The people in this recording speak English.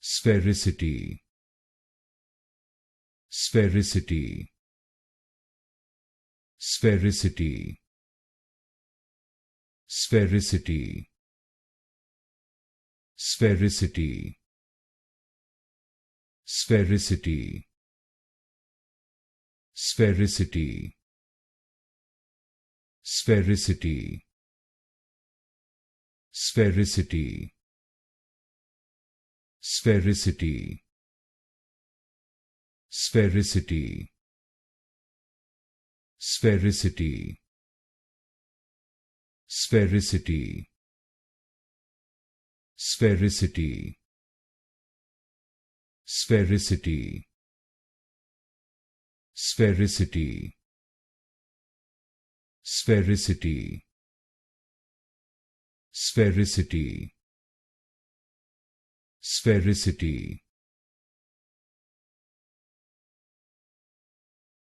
Sphericity, sphericity, sphericity, sphericity, sphericity, sphericity, sphericity, sphericity, sphericity, sphericity, sphericity, sphericity, sphericity, sphericity, sphericity, sphericity, sphericity, sphericity, sphericity,